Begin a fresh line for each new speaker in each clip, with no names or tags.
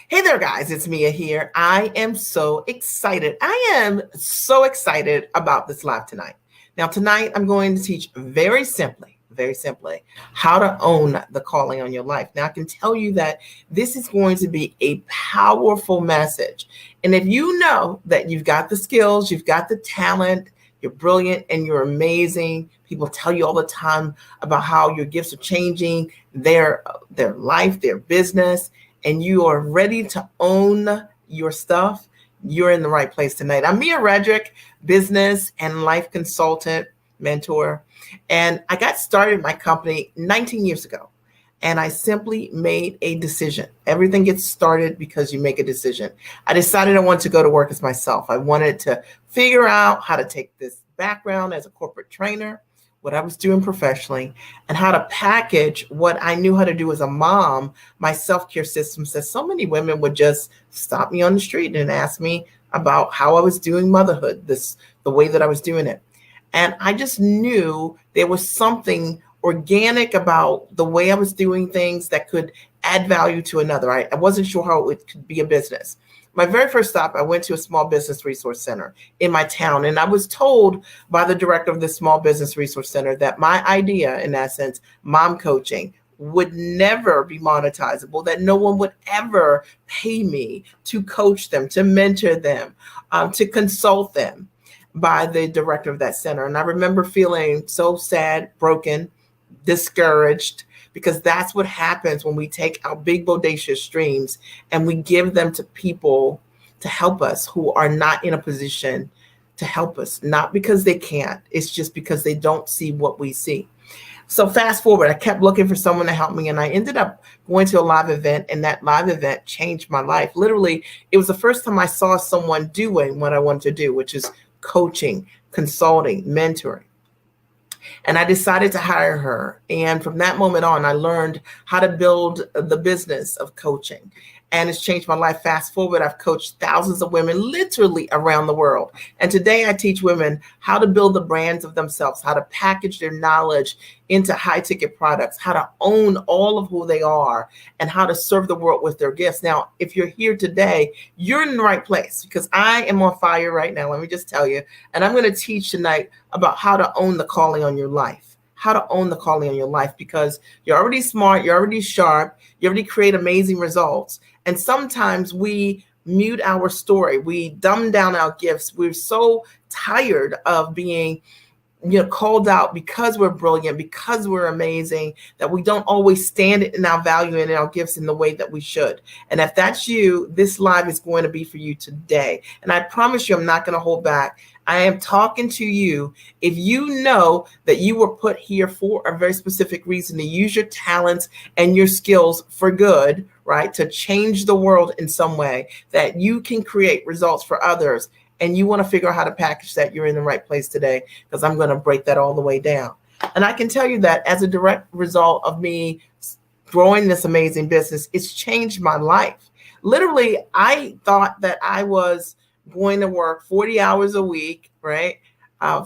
Hey there, guys. It's Mia here. I am so excited. I am so excited about this live tonight. Now, tonight, I'm going to teach very simply, how to own the calling on your life. Now, I can tell you that this is going to be a powerful message. And if you know that you've got the skills, you've got the talent, you're brilliant and you're amazing. People tell you all the time about how your gifts are changing their life, their business, and you are ready to own your stuff, you're in the right place tonight. I'm Mia Redrick, business and life consultant, mentor, and I got started in my company 19 years ago. And I simply made a decision. Everything gets started because you make a decision. I decided I wanted to go to work as myself. I wanted to figure out how to take this background as a corporate trainer, what I was doing professionally, and how to package what I knew how to do as a mom, my self-care system. Says so many women would just stop me on the street and ask me about how I was doing motherhood, the way that I was doing it. And I just knew there was something organic about the way I was doing things that could add value to another. I wasn't sure how it could be a business. My very first stop, I went to a small business resource center in my town, and I was told by the director of this small business resource center that my idea, in essence, mom coaching, would never be monetizable, that no one would ever pay me to coach them, to mentor them, to consult them, by the director of that center. And I remember feeling so sad, broken, discouraged, because that's what happens when we take our big bodacious dreams and we give them to people to help us who are not in a position to help us, not because they can't, it's just because they don't see what we see. So fast forward, I kept looking for someone to help me, and I ended up going to a live event, and that live event changed my life. Literally, it was the first time I saw someone doing what I wanted to do, which is coaching, consulting, mentoring. And I decided to hire her. And from that moment on, I learned how to build the business of coaching. And it's changed my life. Fast forward, I've coached thousands of women literally around the world. And today I teach women how to build the brands of themselves, how to package their knowledge into high ticket products, how to own all of who they are, and how to serve the world with their gifts. Now, if you're here today, you're in the right place, because I am on fire right now. Let me just tell you. And I'm going to teach tonight about how to own the calling on your life. How to own the calling on your life, because you're already smart, you're already sharp, you already create amazing results. And sometimes we mute our story, we dumb down our gifts. We're so tired of being called out because we're brilliant, because we're amazing, that we don't always stand in our value and in our gifts in the way that we should. And if that's you, this live is going to be for you today. And I promise you, I'm not going to hold back. I am talking to you. If you know that you were put here for a very specific reason, to use your talents and your skills for good, right? To change the world in some way, that you can create results for others, and you want to figure out how to package that, you're in the right place today, because I'm going to break that all the way down. And I can tell you that as a direct result of me growing this amazing business, it's changed my life. Literally, I thought that I was going to work 40 hours a week, right?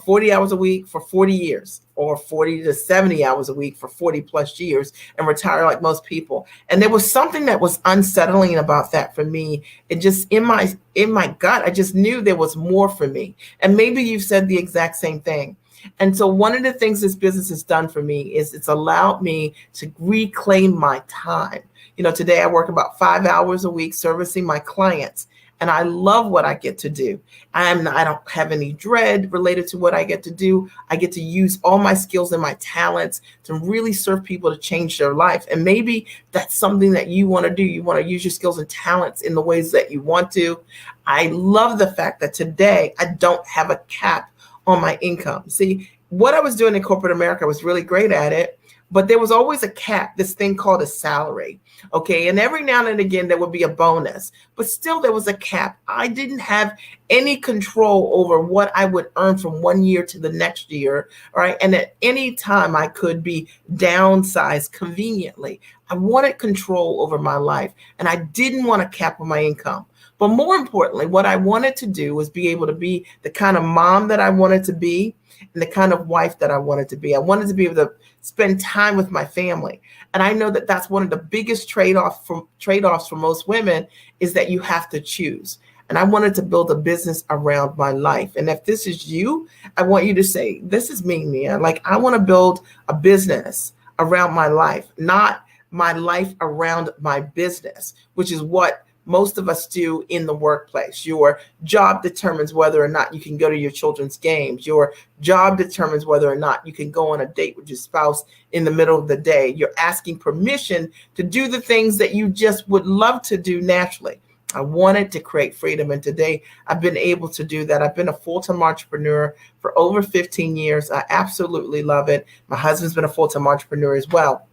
40 hours a week for 40 years, or 40 to 70 hours a week for 40 plus years, and retire like most people. And there was something that was unsettling about that for me. It just in my gut, I just knew there was more for me. And maybe you've said the exact same thing. And so one of the things this business has done for me is it's allowed me to reclaim my time. Today I work about 5 hours a week servicing my clients. And I love what I get to do. I don't have any dread related to what I get to do. I get to use all my skills and my talents to really serve people to change their life. And maybe that's something that you want to do. You want to use your skills and talents in the ways that you want to. I love the fact that today I don't have a cap on my income. See, what I was doing in corporate America, I was really great at it. But there was always a cap, this thing called a salary. Okay. And every now and again, there would be a bonus, but still there was a cap. I didn't have any control over what I would earn from one year to the next year. Right. And at any time I could be downsized conveniently. I wanted control over my life, and I didn't want to cap my income. But more importantly, what I wanted to do was be able to be the kind of mom that I wanted to be and the kind of wife that I wanted to be. I wanted to be able to spend time with my family. And I know that that's one of the biggest trade-offs for most women, is that you have to choose. And I wanted to build a business around my life. And if this is you, I want you to say, this is me, Mia. Like, I want to build a business around my life, not my life around my business, which is what most of us do in the workplace. Your job determines whether or not you can go to your children's games. Your job determines whether or not you can go on a date with your spouse in the middle of the day. You're asking permission to do the things that you just would love to do naturally. I wanted to create freedom, and today I've been able to do that. I've been a full-time entrepreneur for over 15 years. I absolutely love it. My husband's been a full-time entrepreneur as well.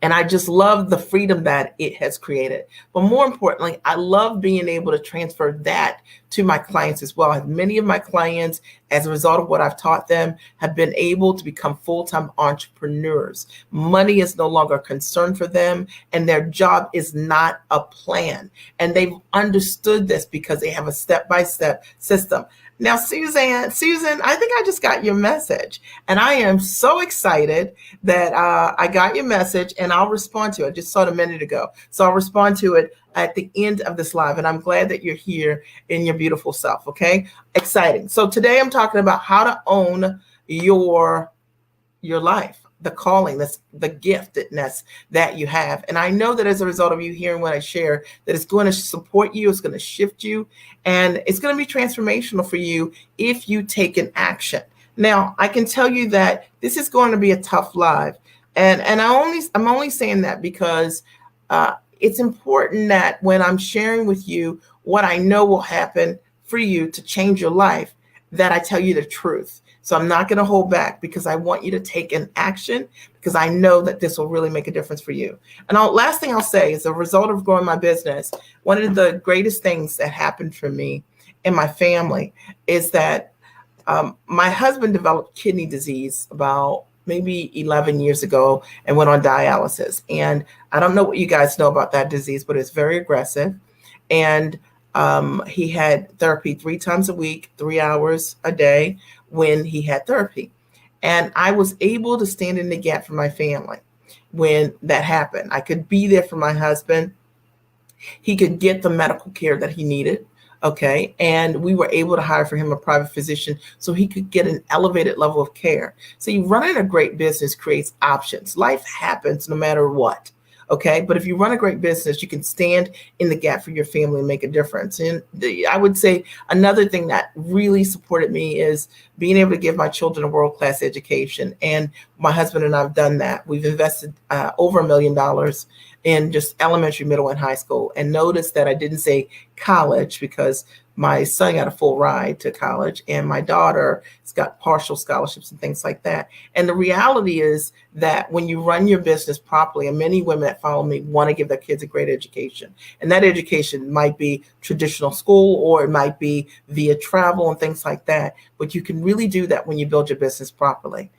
And I just love the freedom that it has created. But more importantly, I love being able to transfer that to my clients as well. Many of my clients, as a result of what I've taught them, have been able to become full-time entrepreneurs. Money is no longer a concern for them, and their job is not a plan. And they've understood this because they have a step-by-step system. Now, Susan, I think I just got your message, and I am so excited that I got your message, and I'll respond to it. I just saw it a minute ago, so I'll respond to it at the end of this live, and I'm glad that you're here in your beautiful self, okay? Exciting. So today I'm talking about how to own your life, the calling, that's the giftedness that you have. And I know that as a result of you hearing what I share, that it's going to support you, it's going to shift you, and it's going to be transformational for you if you take an action. Now, I can tell you that this is going to be a tough live. And I'm only saying that because it's important that when I'm sharing with you what I know will happen for you to change your life, that I tell you the truth. So I'm not going to hold back, because I want you to take an action, because I know that this will really make a difference for you. And last thing I'll say is, a result of growing my business, one of the greatest things that happened for me and my family is that my husband developed kidney disease about maybe 11 years ago and went on dialysis. And I don't know what you guys know about that disease, but it's very aggressive. And he had therapy 3 times a week, 3 hours a day when he had therapy. And I was able to stand in the gap for my family when that happened. I could be there for my husband. He could get the medical care that he needed. Okay. And we were able to hire for him a private physician so he could get an elevated level of care. So running a great business creates options. Life happens no matter what. Okay. But if you run a great business, you can stand in the gap for your family and make a difference. And I would say another thing that really supported me is being able to give my children a world-class education. And my husband and I have done that. We've invested over $1 million in just elementary, middle, and high school. And notice that I didn't say college, because my son got a full ride to college and my daughter has got partial scholarships and things like that. And the reality is that when you run your business properly, and many women that follow me want to give their kids a great education, and that education might be traditional school, or it might be via travel and things like that. But you can really do that when you build your business properly.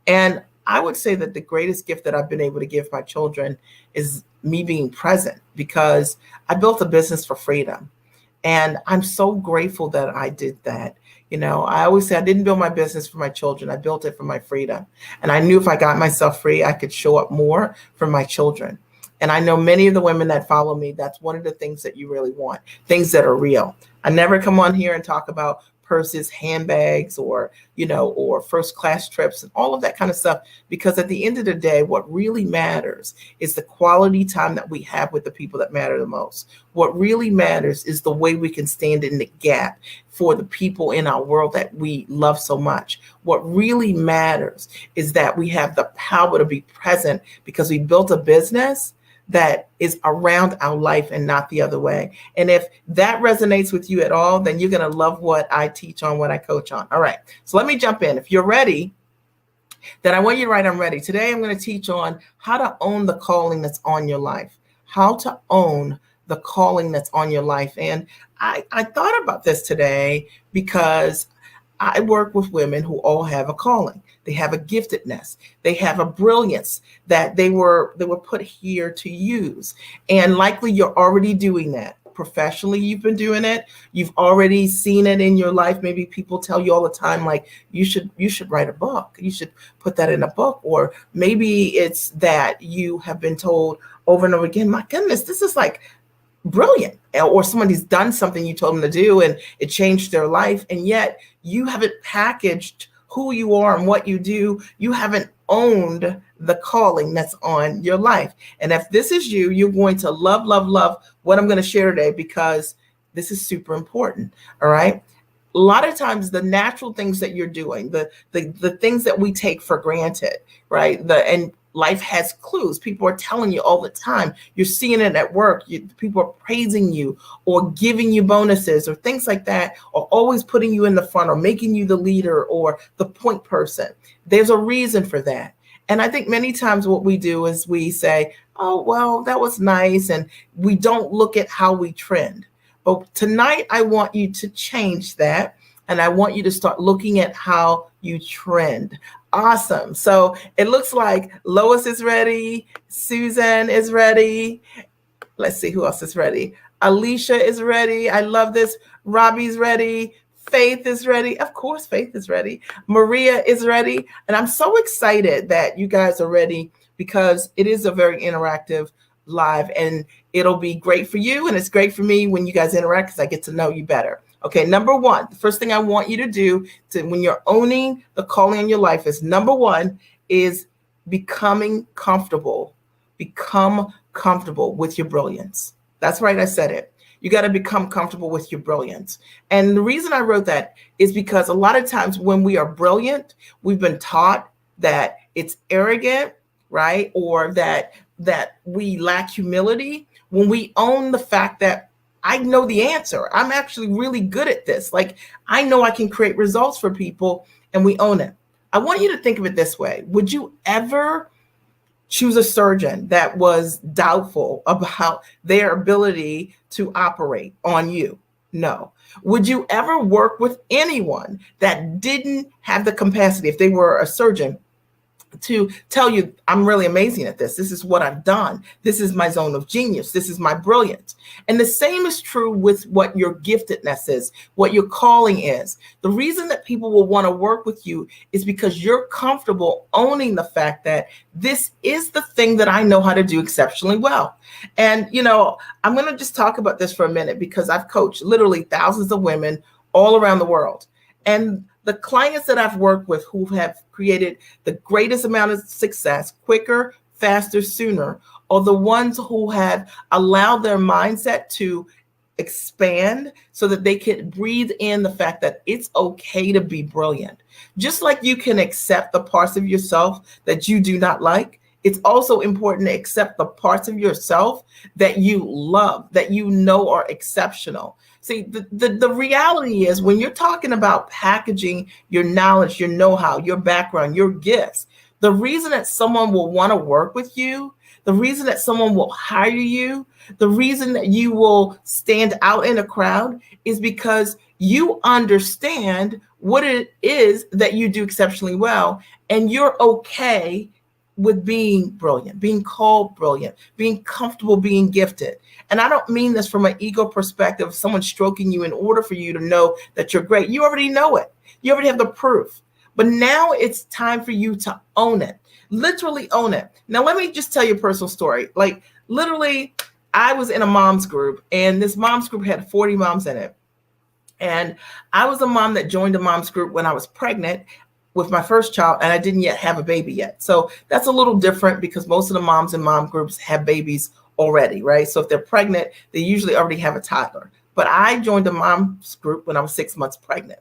And I would say that the greatest gift that I've been able to give my children is me being present, because I built a business for freedom. And I'm so grateful that I did that. I always say I didn't build my business for my children. I built it for my freedom. And I knew if I got myself free, I could show up more for my children. And I know many of the women that follow me, that's one of the things that you really want, things that are real. I never come on here and talk about purses, handbags, or first class trips and all of that kind of stuff, because at the end of the day, what really matters is the quality time that we have with the people that matter the most. What really matters is the way we can stand in the gap for the people in our world that we love so much. What really matters is that we have the power to be present, because we built a business that is around our life and not the other way. And if that resonates with you at all, then you're going to love what I teach on, what I coach on. All right. So let me jump in. If you're ready, then I want you to write, I'm ready. Today, I'm going to teach on how to own the calling that's on your life, how to own the calling that's on your life. And I thought about this today because I work with women who all have a calling. They have a giftedness. They have a brilliance that they were put here to use. And likely you're already doing that. Professionally, you've been doing it. You've already seen it in your life. Maybe people tell you all the time, like, you should write a book. You should put that in a book. Or maybe it's that you have been told over and over again, my goodness, this is like brilliant. Or somebody's done something you told them to do and it changed their life. And yet you haven't packaged who you are and what you do. You haven't owned the calling that's on your life. And if this is you, you're going to love, love, love what I'm going to share today, because this is super important. All right. A lot of times the natural things that you're doing, the things that we take for granted, right? And life has clues. People are telling you all the time. You're seeing it at work. People are praising you or giving you bonuses or things like that, or always putting you in the front or making you the leader or the point person. There's a reason for that. And I think many times what we do is we say, oh, well, that was nice. And we don't look at how we trend. But tonight, I want you to change that. And I want you to start looking at how you trend. Awesome. So it looks like Lois is ready. Susan is ready. Let's see who else is ready. Alicia is ready. I love this. Robbie's ready. Faith is ready. Of course, Faith is ready. Maria is ready. And I'm so excited that you guys are ready, because it is a very interactive live, and it'll be great for you. And it's great for me when you guys interact, because I get to know you better. Okay, number one, the first thing I want you to do when you're owning the calling in your life is, number one, is becoming comfortable. Become comfortable with your brilliance. That's right, I said it. You got to become comfortable with your brilliance. And the reason I wrote that is because a lot of times when we are brilliant, we've been taught that it's arrogant, right? Or that we lack humility. When we own the fact that I know the answer, I'm actually really good at this. Like, I know I can create results for people, and we own it. I want you to think of it this way. Would you ever choose a surgeon that was doubtful about their ability to operate on you? No. Would you ever work with anyone that didn't have the capacity, if they were a surgeon, to tell you, I'm really amazing at this. This is what I've done. This is my zone of genius. This is my brilliance. And the same is true with what your giftedness is, what your calling is. The reason that people will want to work with you is because you're comfortable owning the fact that this is the thing that I know how to do exceptionally well. And, I'm going to just talk about this for a minute, because I've coached literally thousands of women all around the world. And the clients that I've worked with who have created the greatest amount of success quicker, faster, sooner, are the ones who have allowed their mindset to expand so that they can breathe in the fact that it's okay to be brilliant. Just like you can accept the parts of yourself that you do not like, it's also important to accept the parts of yourself that you love, that you know are exceptional. See, the reality is, when you're talking about packaging your knowledge, your know-how, your background, your gifts, the reason that someone will want to work with you, the reason that someone will hire you, the reason that you will stand out in a crowd is because you understand what it is that you do exceptionally well, and you're okay with being brilliant, being called brilliant, being comfortable being gifted. And I don't mean this from an ego perspective, someone stroking you in order for you to know that you're great. You already know it. You already have the proof. But now it's time for you to own it, literally own it. Now, let me just tell you a personal story. Like, literally, I was in a mom's group, and this mom's group had 40 moms in it. And I was a mom that joined a mom's group when I was pregnant with my first child, and I didn't yet have a baby yet. So that's a little different, because most of the moms in mom groups have babies already, right? So if they're pregnant, they usually already have a toddler. But I joined a mom's group when I was 6 months pregnant.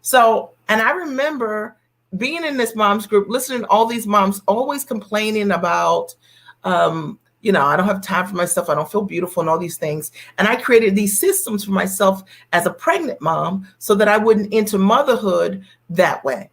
So, and I remember being in this mom's group, listening to all these moms always complaining about, I don't have time for myself. I don't feel beautiful and all these things. And I created these systems for myself as a pregnant mom so that I wouldn't enter motherhood that way.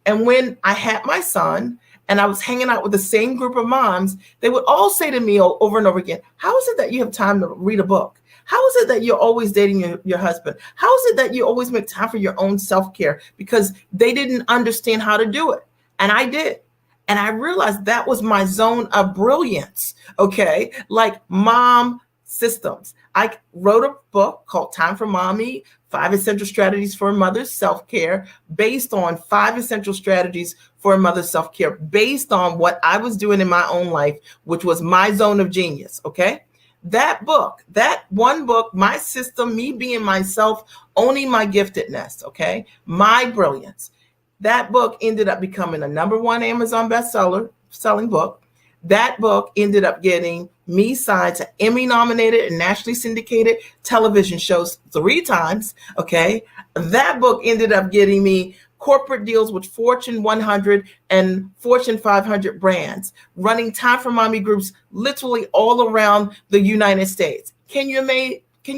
And when I had my son, and I was hanging out with the same group of moms, they would all say to me over and over again, how is it that you have time to read a book? How is it that you're always dating your husband? How is it that you always make time for your own self-care? Because they didn't understand how to do it. And I did. And I realized that was my zone of brilliance. Okay. Like mom systems. I wrote a book called Time for Mommy, 5 Essential Strategies for a Mother's Self-Care, based on 5 essential strategies for a mother's self-care, based on what I was doing in my own life, which was my zone of genius. Okay. That book, that one book, my system, me being myself, owning my giftedness. Okay. My brilliance. That book ended up becoming a #1 Amazon bestseller, selling book. That book ended up getting me signed to Emmy nominated and nationally syndicated television shows 3 times. Okay. That book ended up getting me corporate deals with Fortune 100 and Fortune 500 brands, running Time for Mommy groups literally all around the United States. Can you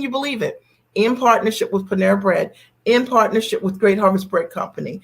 believe it? In partnership with Panera Bread, in partnership with Great Harvest Bread Company,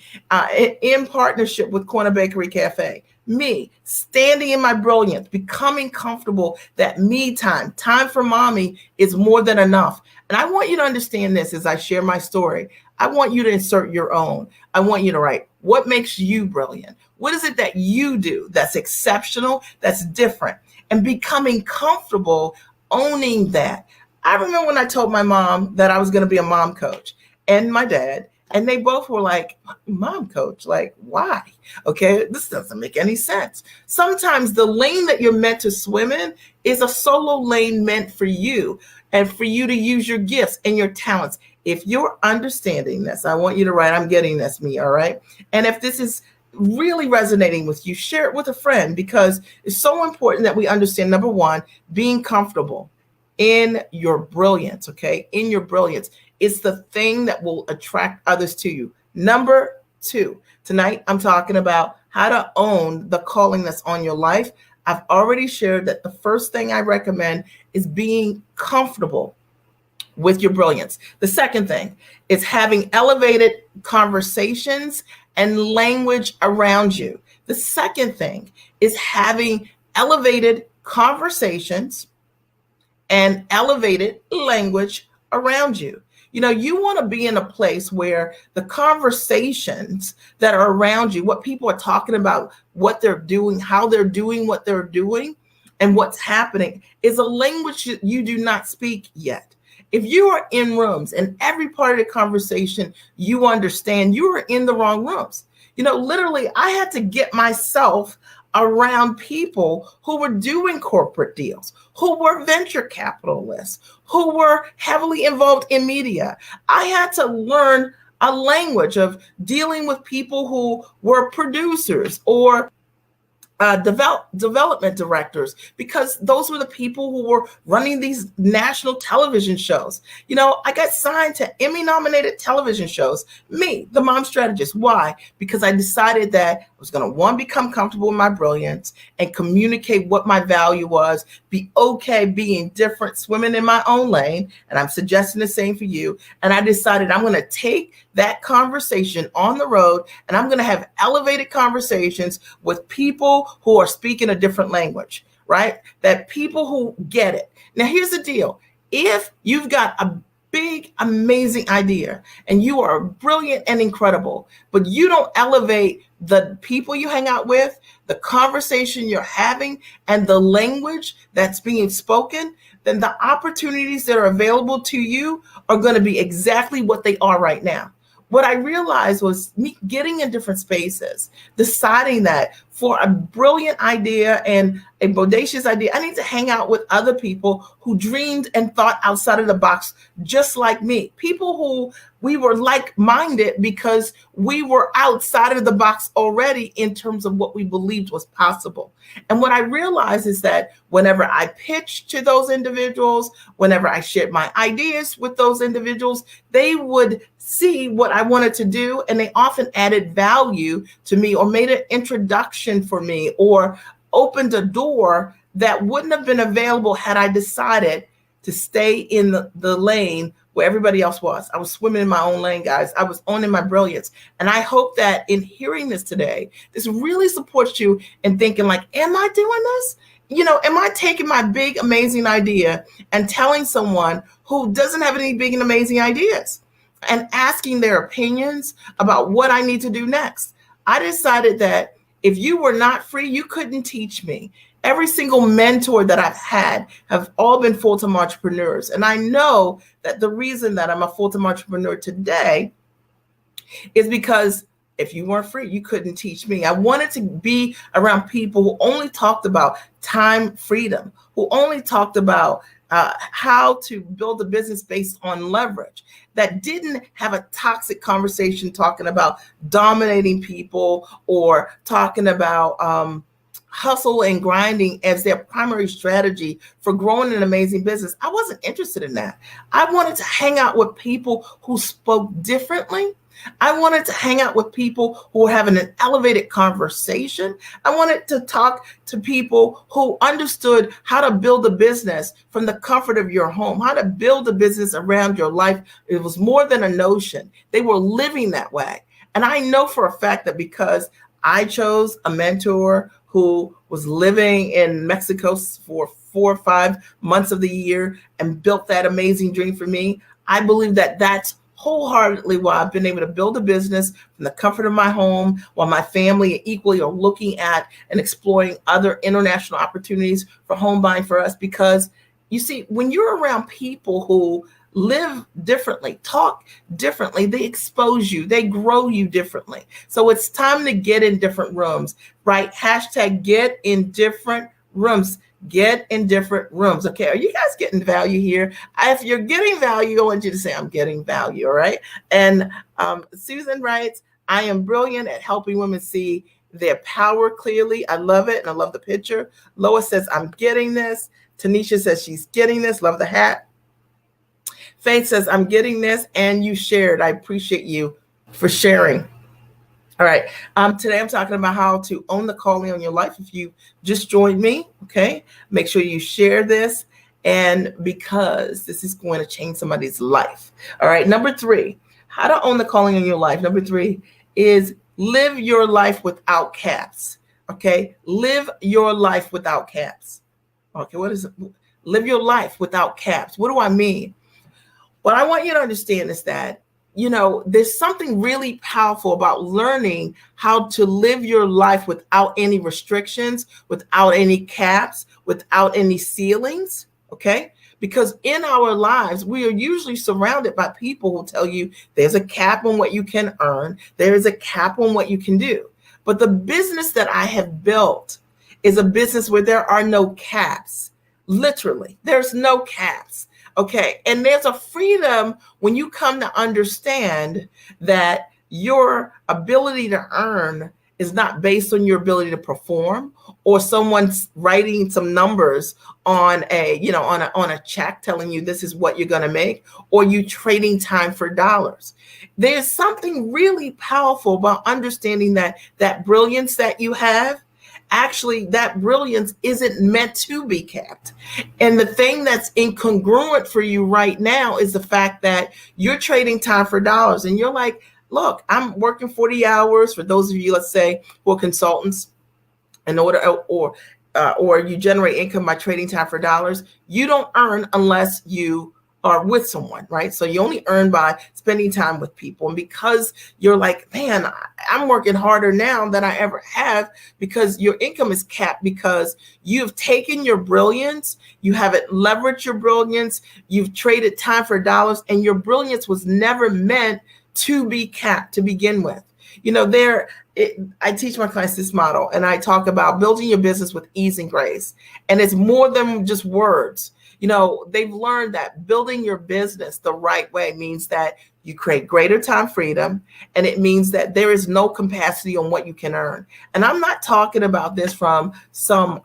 in partnership with Corner Bakery Cafe. Me standing in my brilliance, becoming comfortable that me time for mommy is more than enough. And I want you to understand this as I share my story. I want you to insert your own. I want you to write, what makes you brilliant? What is it that you do that's exceptional, that's different? And becoming comfortable owning that. I remember when I told my mom that I was going to be a mom coach, and my dad, and they both were like, mom coach, like, why? Okay, this doesn't make any sense. Sometimes the lane that you're meant to swim in is a solo lane meant for you and for you to use your gifts and your talents. If you're understanding this, I want you to write, I'm getting this, me, all right? And if this is really resonating with you, share it with a friend, because it's so important that we understand, #1, being comfortable in your brilliance, okay? In your brilliance. It's the thing that will attract others to you. #2, tonight I'm talking about how to own the calling that's on your life. I've already shared that the first thing I recommend is being comfortable with your brilliance. The second thing is having elevated conversations and language around you. The second thing is having elevated conversations and elevated language around you. You know, you want to be in a place where the conversations that are around you, what people are talking about, what they're doing, how they're doing what they're doing, and what's happening is a language you do not speak yet. If you are in rooms and every part of the conversation you understand, you are in the wrong rooms. You know, literally, I had to get myself around people who were doing corporate deals, who were venture capitalists, who were heavily involved in media. I had to learn a language of dealing with people who were producers or development directors, because those were the people who were running these national television shows. You know, I got signed to Emmy nominated television shows, me, the mom strategist. Why? Because I decided that I was going to, 1, become comfortable in my brilliance and communicate what my value was, be okay being different, swimming in my own lane. And I'm suggesting the same for you. And I decided I'm going to take that conversation on the road, and I'm going to have elevated conversations with people who are speaking a different language, right? That people who get it. Now, here's the deal. If you've got a big, amazing idea and you are brilliant and incredible, but you don't elevate the people you hang out with, the conversation you're having, and the language that's being spoken, then the opportunities that are available to you are going to be exactly what they are right now. What I realized was me getting in different spaces, deciding that for a brilliant idea and a bodacious idea, I need to hang out with other people who dreamed and thought outside of the box, just like me. People who we were like-minded because we were outside of the box already in terms of what we believed was possible. And what I realized is that whenever I pitched to those individuals, whenever I shared my ideas with those individuals, they would see what I wanted to do, and they often added value to me or made an introduction for me or opened a door that wouldn't have been available had I decided to stay in the lane where everybody else was. I was swimming in my own lane, guys. I was owning my brilliance. And I hope that in hearing this today, this really supports you in thinking like, am I doing this? Am I taking my big, amazing idea and telling someone who doesn't have any big and amazing ideas and asking their opinions about what I need to do next? I decided that if you were not free, you couldn't teach me. Every single mentor that I've had have all been full-time entrepreneurs. And I know that the reason that I'm a full-time entrepreneur today is because if you weren't free, you couldn't teach me. I wanted to be around people who only talked about time freedom, who only talked about how to build a business based on leverage, that didn't have a toxic conversation talking about dominating people or talking about hustle and grinding as their primary strategy for growing an amazing business. I wasn't interested in that. I wanted to hang out with people who spoke differently. I wanted to hang out with people who were having an elevated conversation. I wanted to talk to people who understood how to build a business from the comfort of your home, how to build a business around your life. It was more than a notion. They were living that way. And I know for a fact that because I chose a mentor who was living in Mexico for 4 or 5 months of the year and built that amazing dream for me, I believe that that's wholeheartedly why I've been able to build a business from the comfort of my home while my family equally are looking at and exploring other international opportunities for home buying for us. Because you see, when you're around people who live differently, talk differently, they expose you, they grow you differently. So it's time to get in different rooms, right? Hashtag get in different rooms. Get in different rooms. Okay, are you guys getting value here? If you're getting value, I want you to say, I'm getting value, all right? And Susan writes, I am brilliant at helping women see their power clearly. I love it, and I love the picture. Lois says, I'm getting this. Tanisha says she's getting this. Love the hat. Faith says, I'm getting this, and you shared. I appreciate you for sharing. All right. Today I'm talking about how to own the calling on your life. If you just joined me, okay, make sure you share this, and because this is going to change somebody's life. All right. Number 3, how to own the calling on your life. Number 3 is live your life without caps. Okay. Live your life without caps. Okay. What is it? Live your life without caps. What do I mean? What I want you to understand is that there's something really powerful about learning how to live your life without any restrictions, without any caps, without any ceilings, okay? Because in our lives, we are usually surrounded by people who tell you there's a cap on what you can earn, there is a cap on what you can do. But the business that I have built is a business where there are no caps. Literally, there's no caps. Okay, and there's a freedom when you come to understand that your ability to earn is not based on your ability to perform or someone's writing some numbers on a check telling you this is what you're going to make, or you trading time for dollars. There's something really powerful about understanding that brilliance that you have. Actually, that brilliance isn't meant to be capped. And the thing that's incongruent for you right now is the fact that you're trading time for dollars. And you're like, look, I'm working 40 hours. For those of you, let's say, who are consultants, in order or you generate income by trading time for dollars. You don't earn unless you are with someone, right? So you only earn by spending time with people. And because you're like, man, I'm working harder now than I ever have, because your income is capped, because you've taken your brilliance, you haven't leveraged your brilliance, you've traded time for dollars, and your brilliance was never meant to be capped to begin with. I teach my clients this model, and I talk about building your business with ease and grace. And it's more than just words. They've learned that building your business the right way means that you create greater time freedom, and it means that there is no capacity on what you can earn. And I'm not talking about this from some,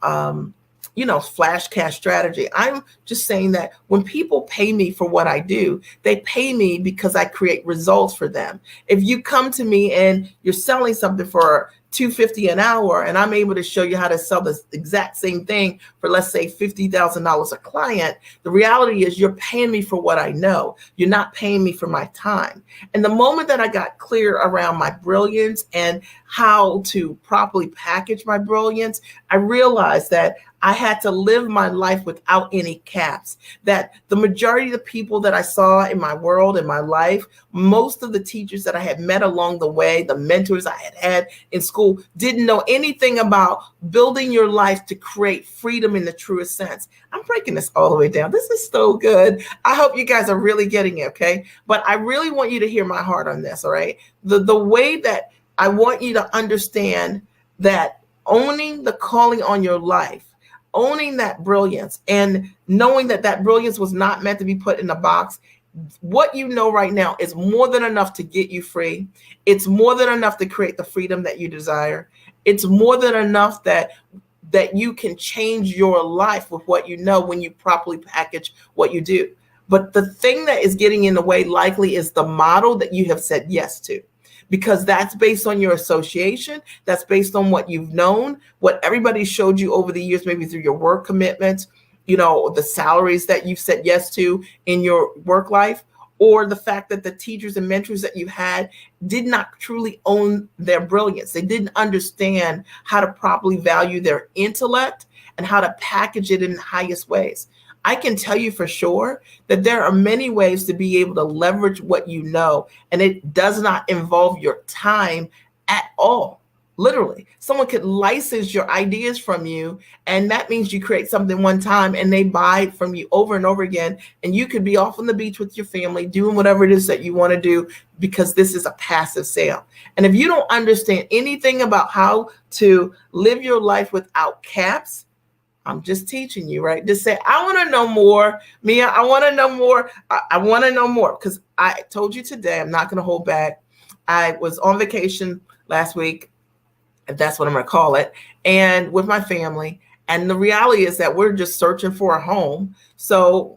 flash cash strategy. I'm just saying that when people pay me for what I do, they pay me because I create results for them. If you come to me and you're selling something for $250 an hour, and I'm able to show you how to sell the exact same thing for, let's say, $50,000 a client, the reality is you're paying me for what I know. You're not paying me for my time. And the moment that I got clear around my brilliance and how to properly package my brilliance, I realized that I had to live my life without any caps. That the majority of the people that I saw in my world, in my life, most of the teachers that I had met along the way, the mentors I had in school, didn't know anything about building your life to create freedom in the truest sense. I'm breaking this all the way down. This is so good. I hope you guys are really getting it, okay? But I really want you to hear my heart on this, all right? The way that I want you to understand that owning the calling on your life, owning that brilliance, and knowing that that brilliance was not meant to be put in a box. What you know right now is more than enough to get you free. It's more than enough to create the freedom that you desire. It's more than enough that you can change your life with what you know when you properly package what you do. But the thing that is getting in the way likely is the model that you have said yes to, because that's based on your association. That's based on what you've known, what everybody showed you over the years, maybe through your work commitments, the salaries that you've said yes to in your work life, or the fact that the teachers and mentors that you had did not truly own their brilliance. They didn't understand how to properly value their intellect and how to package it in the highest ways. I can tell you for sure that there are many ways to be able to leverage what you know, and it does not involve your time at all. Literally, someone could license your ideas from you, and that means you create something one time and they buy it from you over and over again, and you could be off on the beach with your family doing whatever it is that you want to do, because this is a passive sale. And if you don't understand anything about how to live your life without caps, I'm just teaching you, right? Just say, I want to know more. Mia, I want to know more. I want to know more, because I told you today, I'm not going to hold back. I was on vacation last week, if that's what I'm going to call it, and with my family. And the reality is that we're just searching for a home. So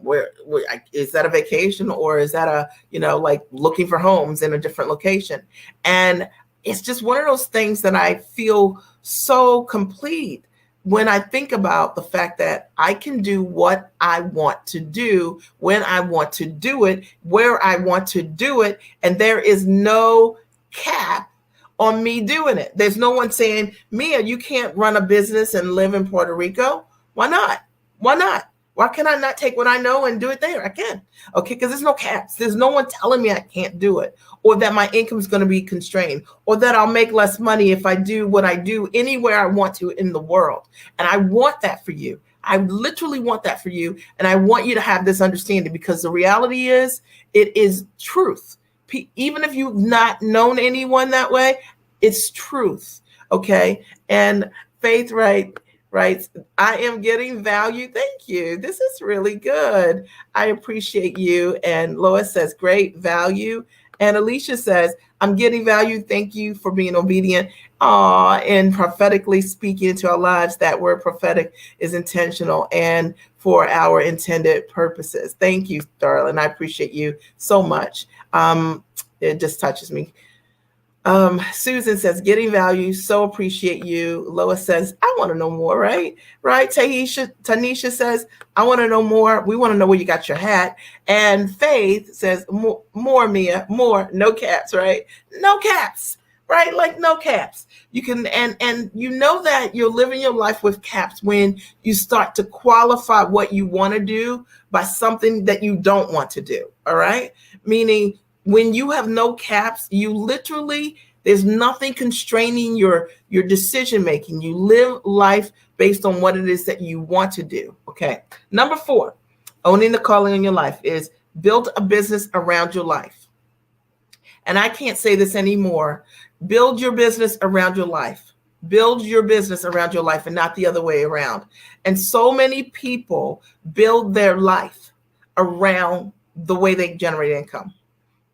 is that a vacation, or is that like looking for homes in a different location? And it's just one of those things that I feel so complete when I think about the fact that I can do what I want to do, when I want to do it, where I want to do it, and there is no cap on me doing it. There's no one saying, Mia, you can't run a business and live in Puerto Rico. Why not? Why not? Why can I not take what I know and do it there? I can. Okay, because there's no caps. There's no one telling me I can't do it, or that my income is going to be constrained, or that I'll make less money if I do what I do anywhere I want to in the world. And I want that for you. I literally want that for you. And I want you to have this understanding, because the reality is, it is truth. Even if you've not known anyone that way, it's truth. Okay. And Faith writes, I am getting value. Thank you. This is really good. I appreciate you. And Lois says, great value. And Alicia says, I'm getting value. Thank you for being obedient. And prophetically speaking into our lives. That word prophetic is intentional and for our intended purposes. Thank you, darling. I appreciate you so much. It just touches me. Susan says, getting value, so appreciate you. Lois says, I want to know more, right? Tanisha says, I want to know more. We want to know where you got your hat. And Faith says, more, Mia, more, no caps, right? No caps, right? Like no caps. You can, and you know that you're living your life with caps when you start to qualify what you want to do by something that you don't want to do, all right? Meaning, when you have no caps, you literally, there's nothing constraining your decision making. You live life based on what it is that you want to do. Okay. Number 4, owning the calling in your life is build a business around your life. And I can't say this anymore. Build your business around your life. Build your business around your life and not the other way around. And so many people build their life around the way they generate income.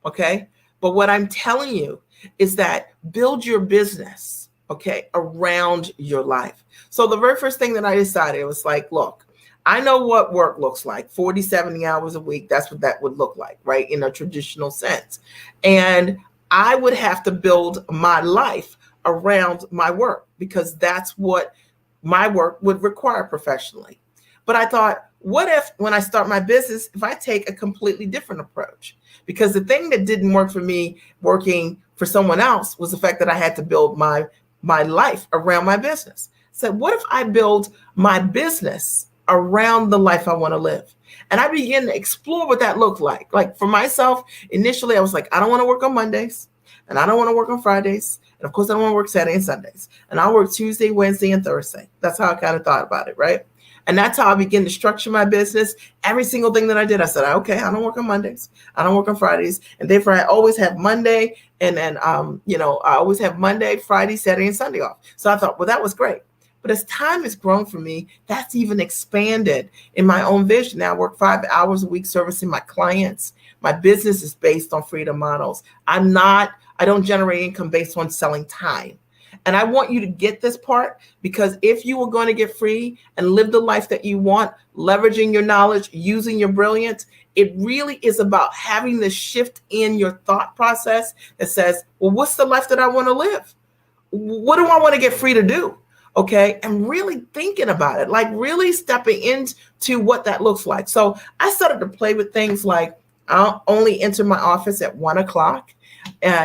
Okay. But what I'm telling you is that build your business, okay, around your life. So the very first thing that I decided was like, look, I know what work looks like, 40, 70 hours a week. That's what that would look like, right? In a traditional sense. And I would have to build my life around my work because that's what my work would require professionally. But I thought, what if when I start my business, if I take a completely different approach? Because the thing that didn't work for me working for someone else was the fact that I had to build my life around my business. So what if I build my business around the life I want to live? And I began to explore what that looked like. Like for myself, initially, I was like, I don't want to work on Mondays and I don't want to work on Fridays. And of course, I don't want to work Saturday and Sundays. And I'll work Tuesday, Wednesday, and Thursday. That's how I kind of thought about it, right? And that's how I began to structure my business. Every single thing that I did, I said, okay, I don't work on Mondays. I don't work on Fridays. And therefore, I always have Monday I always have Monday, Friday, Saturday, and Sunday off. So I thought, well, that was great. But as time has grown for me, that's even expanded in my own vision. Now I work 5 hours a week servicing my clients. My business is based on freedom models. I don't generate income based on selling time. And I want you to get this part because if you are going to get free and live the life that you want, leveraging your knowledge, using your brilliance, it really is about having this shift in your thought process that says, well, what's the life that I want to live? What do I want to get free to do? Okay. And really thinking about it, like really stepping into what that looks like. So I started to play with things like I'll only enter my office at 1:00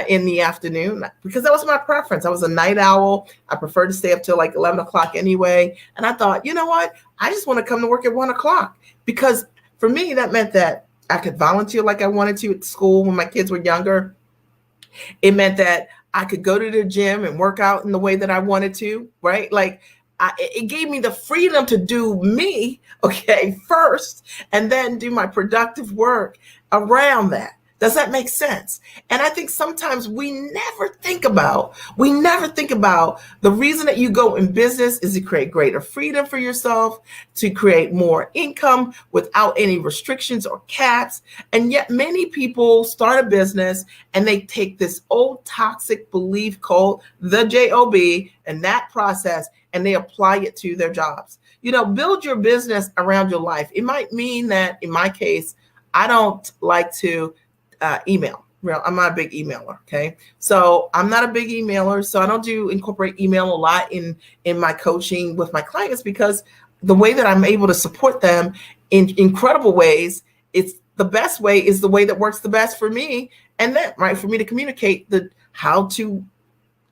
in the afternoon because that was my preference. I was a night owl. I preferred to stay up till like 11 o'clock anyway. And I thought, you know what? I just want to come to work at 1:00 because for me, that meant that I could volunteer like I wanted to at school when my kids were younger. It meant that I could go to the gym and work out in the way that I wanted to, right? Like it gave me the freedom to do me, okay, first, and then do my productive work around that. Does that make sense? And I think sometimes we never think about the reason that you go in business is to create greater freedom for yourself, to create more income without any restrictions or caps. And yet many people start a business and they take this old toxic belief called the JOB and that process and they apply it to their jobs. Build your business around your life. It might mean that in my case, I don't like to email. Well, I'm not a big emailer. Okay. So I'm not a big emailer. So I don't incorporate email a lot in my coaching with my clients because the way that I'm able to support them in incredible ways, it's the best way is the way that works the best for me. And then, right, for me to communicate how to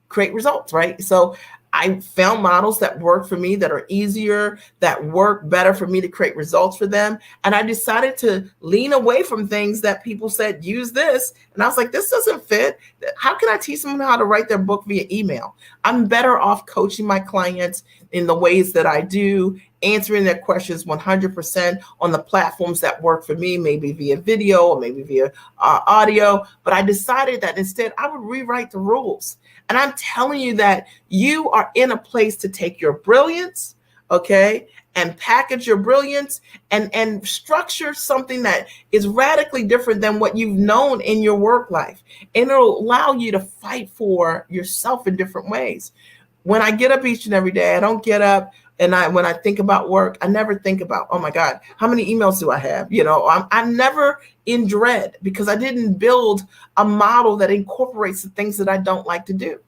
create results, right? So I found models that work for me, that are easier, that work better for me to create results for them. And I decided to lean away from things that people said, use this. And I was like, this doesn't fit. How can I teach someone how to write their book via email? I'm better off coaching my clients in the ways that I do, answering their questions 100% on the platforms that work for me, maybe via video or maybe via audio. But I decided that instead I would rewrite the rules. And I'm telling you that you are in a place to take your brilliance, okay, and package your brilliance and structure something that is radically different than what you've known in your work life. And it'll allow you to fight for yourself in different ways. When I get up each and every day, I don't get up and when I think about work, I never think about, oh my God, how many emails do I have? I'm never in dread because I didn't build a model that incorporates the things that I don't like to do.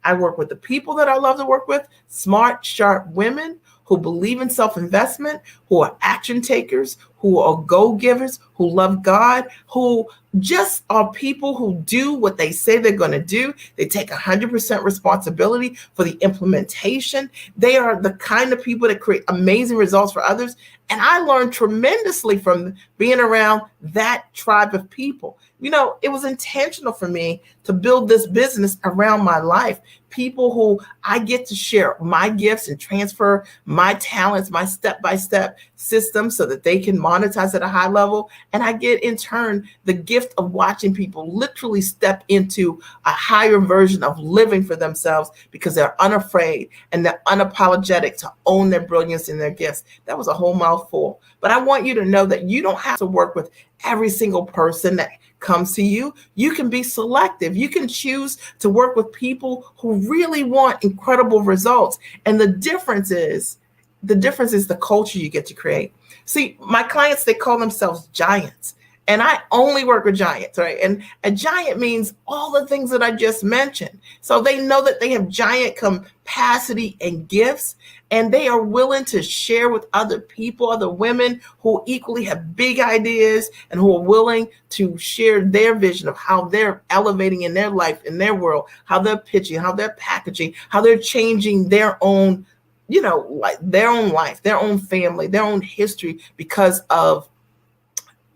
I work with the people that I love to work with, smart, sharp women who believe in self-investment, who are action takers, who are go-givers, who love God, who just are people who do what they say they're going to do. They take 100% responsibility for the implementation. They are the kind of people that create amazing results for others. And I learned tremendously from being around that tribe of people. It was intentional for me to build this business around my life. People who I get to share my gifts and transfer my talents, my step-by-step system so that they can monetize at a high level. And I get in turn the gift of watching people literally step into a higher version of living for themselves because they're unafraid and they're unapologetic to own their brilliance and their gifts. That was a whole mouthful. But I want you to know that you don't have to work with every single person that comes to you. You can be selective. You can choose to work with people who really want incredible results. And the difference is the culture you get to create. See, my clients, they call themselves giants. And I only work with giants, right? And a giant means all the things that I just mentioned. So they know that they have giant capacity and gifts, and they are willing to share with other people, other women who equally have big ideas and who are willing to share their vision of how they're elevating in their life, in their world, how they're pitching, how they're packaging, how they're changing their own, like their own life, their own family, their own history because of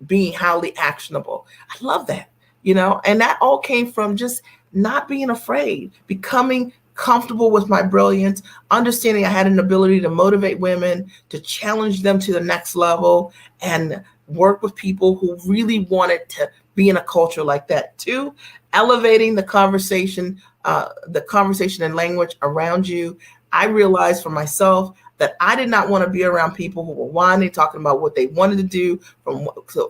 being highly actionable. I love that, and that all came from just not being afraid, becoming comfortable with my brilliance, understanding I had an ability to motivate women, to challenge them to the next level, and work with people who really wanted to be in a culture like that. Two, elevating the conversation and language around you. I realized for myself that I did not want to be around people who were whining, talking about what they wanted to do,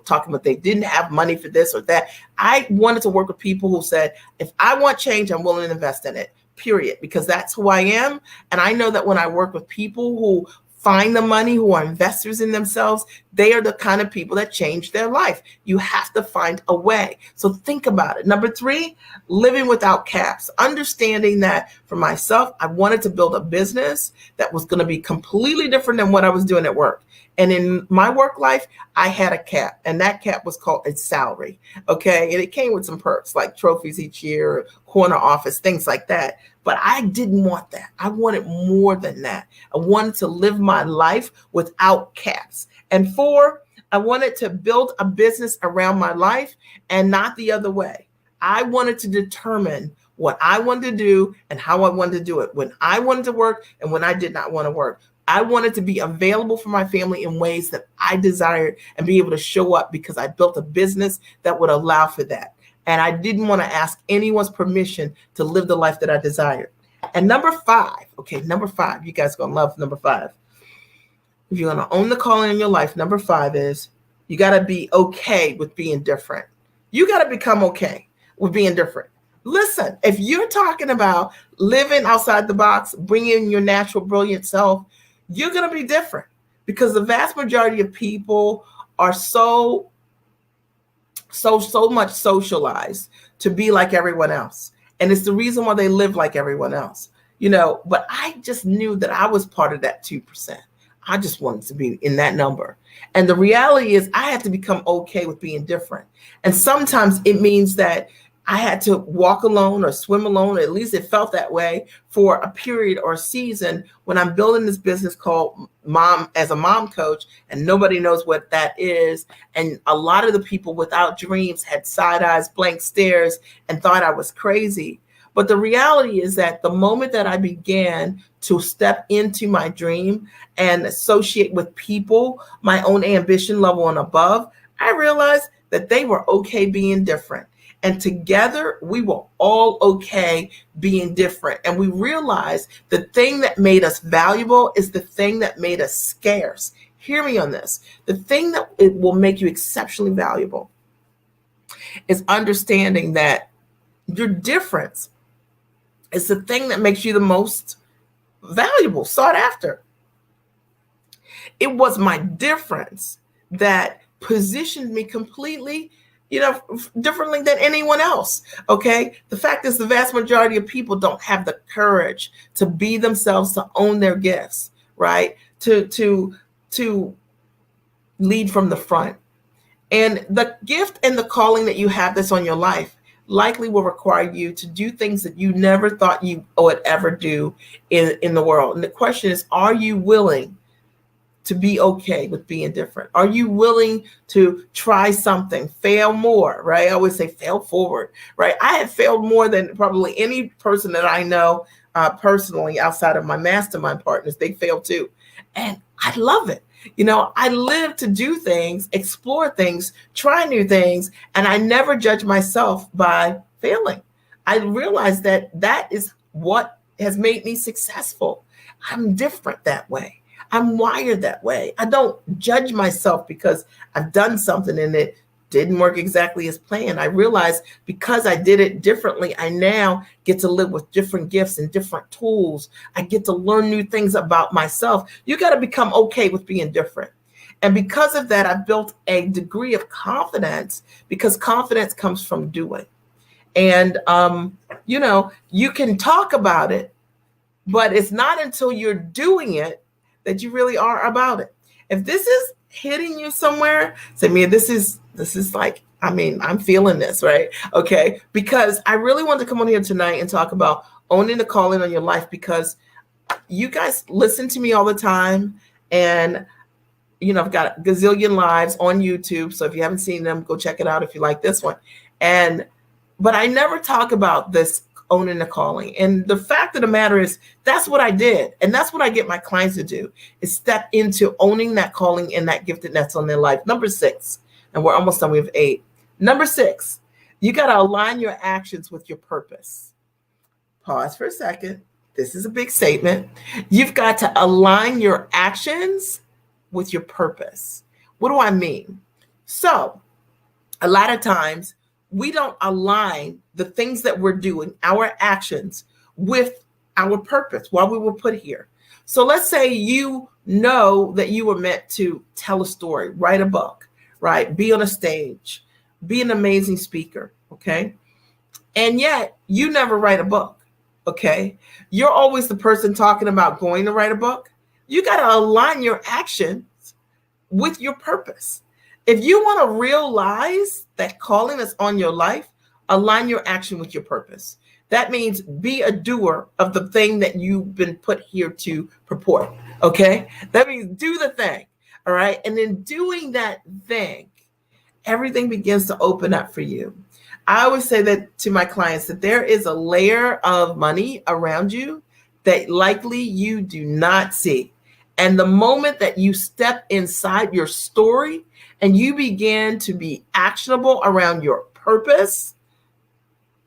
talking about they didn't have money for this or that. I wanted to work with people who said, if I want change, I'm willing to invest in it, period, because that's who I am. And I know that when I work with people who find the money, who are investors in themselves, they are the kind of people that change their life. You have to find a way. So think about it. Number three, living without caps. Understanding that for myself, I wanted to build a business that was going to be completely different than what I was doing at work. And in my work life, I had a cap, and that cap was called a salary. Okay. And it came with some perks like trophies each year, corner office, things like that. But I didn't want that. I wanted more than that. I wanted to live my life without caps. And four, I wanted to build a business around my life and not the other way. I wanted to determine what I wanted to do and how I wanted to do it, when I wanted to work and when I did not want to work. I wanted to be available for my family in ways that I desired and be able to show up because I built a business that would allow for that. And I didn't want to ask anyone's permission to live the life that I desired. And number five, you guys are going to love number five. If you're going to own the calling in your life, number five is you got to be okay with being different. You got to become okay with being different. Listen, if you're talking about living outside the box, bringing your natural, brilliant self, you're going to be different because the vast majority of people are so much socialized to be like everyone else. And it's the reason why they live like everyone else, but I just knew that I was part of that 2%. I just wanted to be in that number. And the reality is I had to become okay with being different. And sometimes it means that I had to walk alone or swim alone, or at least it felt that way for a period or a season when I'm building this business called Mom as a Mom Coach, and nobody knows what that is. And a lot of the people without dreams had side eyes, blank stares, and thought I was crazy. But the reality is that the moment that I began to step into my dream and associate with people, my own ambition level and above, I realized that they were okay being different. And together, we were all okay being different. And we realized the thing that made us valuable is the thing that made us scarce. Hear me on this. The thing that it will make you exceptionally valuable is understanding that your difference is the thing that makes you the most valuable, sought after. It was my difference that positioned me completely differently than anyone else. Okay. The fact is the vast majority of people don't have the courage to be themselves, to own their gifts, right? To lead from the front. And the gift and the calling that you have that's on your life likely will require you to do things that you never thought you would ever do in the world. And the question is, are you willing to be okay with being different? Are you willing to try something, fail more, right? I always say fail forward, right? I have failed more than probably any person that I know personally outside of my mastermind partners. They fail too. And I love it. I live to do things, explore things, try new things, and I never judge myself by failing. I realize that is what has made me successful. I'm different that way. I'm wired that way. I don't judge myself because I've done something and it didn't work exactly as planned. I realize because I did it differently, I now get to live with different gifts and different tools. I get to learn new things about myself. You got to become okay with being different. And because of that, I've built a degree of confidence, because confidence comes from doing. And, you can talk about it, but it's not until you're doing it that you really are about it. If this is hitting you somewhere, say, man, this is like, I'm feeling this, right? Okay. Because I really want to come on here tonight and talk about owning the calling on your life, because you guys listen to me all the time. And, I've got a gazillion lives on YouTube. So if you haven't seen them, go check it out if you like this one. But I never talk about this owning the calling. And the fact of the matter is, that's what I did. And that's what I get my clients to do, is step into owning that calling and that giftedness on their life. Number 6, and we're almost done. We have 8. Number 6, you got to align your actions with your purpose. Pause for a second. This is a big statement. You've got to align your actions with your purpose. What do I mean? So a lot of times we don't align the things that we're doing, our actions, with our purpose, why we were put here. So let's say you know that you were meant to tell a story, write a book, right? Be on a stage, be an amazing speaker, okay? And yet you never write a book, okay? You're always the person talking about going to write a book. You got to align your actions with your purpose. If you want to realize that calling that's on your life, align your action with your purpose. That means be a doer of the thing that you've been put here to purport. Okay? That means do the thing. All right? And in doing that thing, everything begins to open up for you. I always say that to my clients, that there is a layer of money around you that likely you do not see. And the moment that you step inside your story and you begin to be actionable around your purpose,